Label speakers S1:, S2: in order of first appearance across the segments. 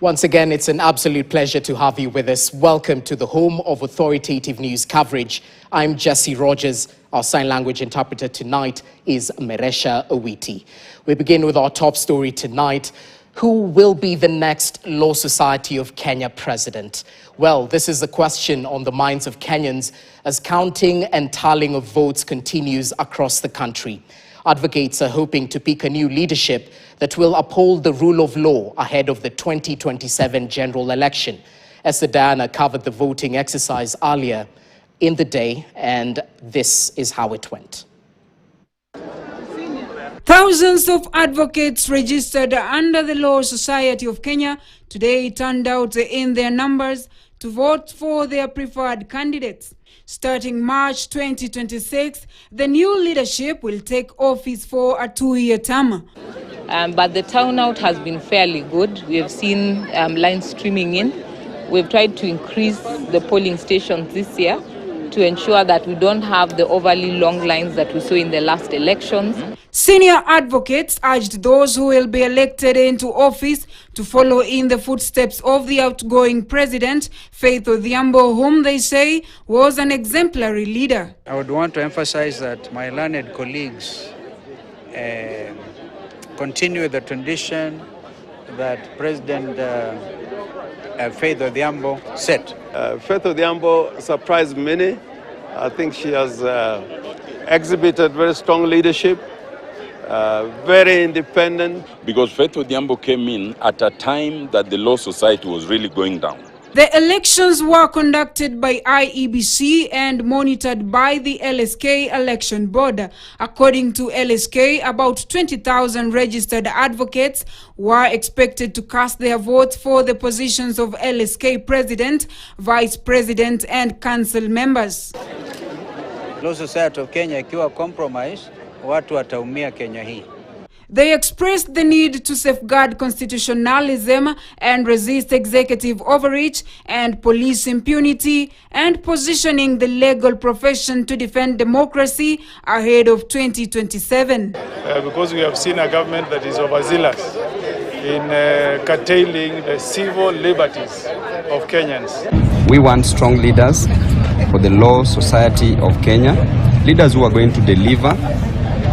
S1: Once again, it's an absolute pleasure to have you with us. Welcome to the home of authoritative news coverage. I'm Jesse Rogers. Our sign language interpreter tonight is Meresha Owiti. We begin with our top story tonight. Who will be the next Law Society of Kenya president? Well, this is the question on the minds of Kenyans as counting and tallying of votes continues across the country. Advocates are hoping to pick a new leadership that will uphold the rule of law ahead of the 2027 general election. Esther Diana covered the voting exercise earlier in the day, and this is how it went.
S2: Thousands of advocates registered under the Law Society of Kenya today turned out in their numbers to vote for their preferred candidates. Starting March 2026, the new leadership will take office for a 2-year term.
S3: But the turnout has been fairly good. We have seen lines streaming in. We've tried to increase the polling stations this year to ensure that we don't have the overly long lines that we saw in the last elections.
S2: Senior advocates urged those who will be elected into office to follow in the footsteps of the outgoing president, Faith Odhiambo, whom they say was an exemplary leader.
S4: I would want to emphasize that my learned colleagues continue the tradition that President Faith Odhiambo set.
S5: Faith Odhiambo surprised many. I think she has exhibited very strong leadership, very independent.
S6: Because Faith Odhiambo came in at a time that the Law Society was really going down.
S2: The elections were conducted by IEBC and monitored by the LSK Election Board. According to LSK, about 20,000 registered advocates were expected to cast their votes for the positions of LSK President, Vice President and Council members.
S4: Law Society of Kenya ikiwa compromise, watu wataumia Kenya hii.
S2: They expressed the need to safeguard constitutionalism and resist executive overreach and police impunity, and positioning the legal profession to defend democracy ahead of 2027.
S7: Because we have seen a government that is overzealous in curtailing the civil liberties of Kenyans.
S8: We want strong leaders for the Law Society of Kenya, leaders who are going to deliver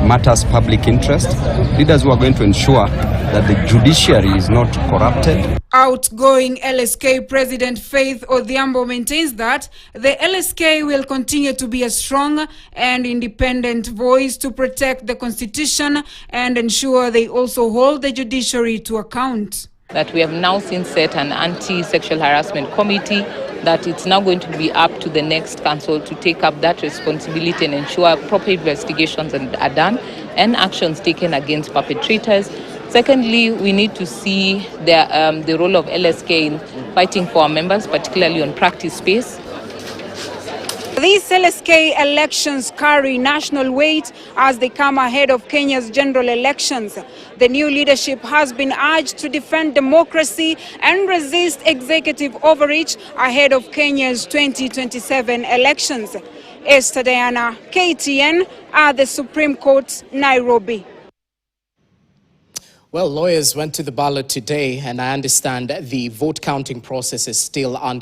S8: matters public interest, leaders who are going to ensure that the judiciary is not corrupted.
S2: Outgoing LSK President Faith Odhiambo maintains that the LSK will continue to be a strong and independent voice to protect the constitution and ensure they also hold the judiciary to account.
S3: That we have now since set an anti-sexual harassment committee, that it's now going to be up to the next council to take up that responsibility and ensure proper investigations are done and actions taken against perpetrators. Secondly, we need to see the role of LSK in fighting for our members, particularly on practice space.
S2: These LSK elections carry national weight as they come ahead of Kenya's general elections. The new leadership has been urged to defend democracy and resist executive overreach ahead of Kenya's 2027 elections. Esther Diana, KTN, at the Supreme Court, Nairobi.
S1: Well, lawyers went to the ballot today, and I understand the vote counting process is still underway.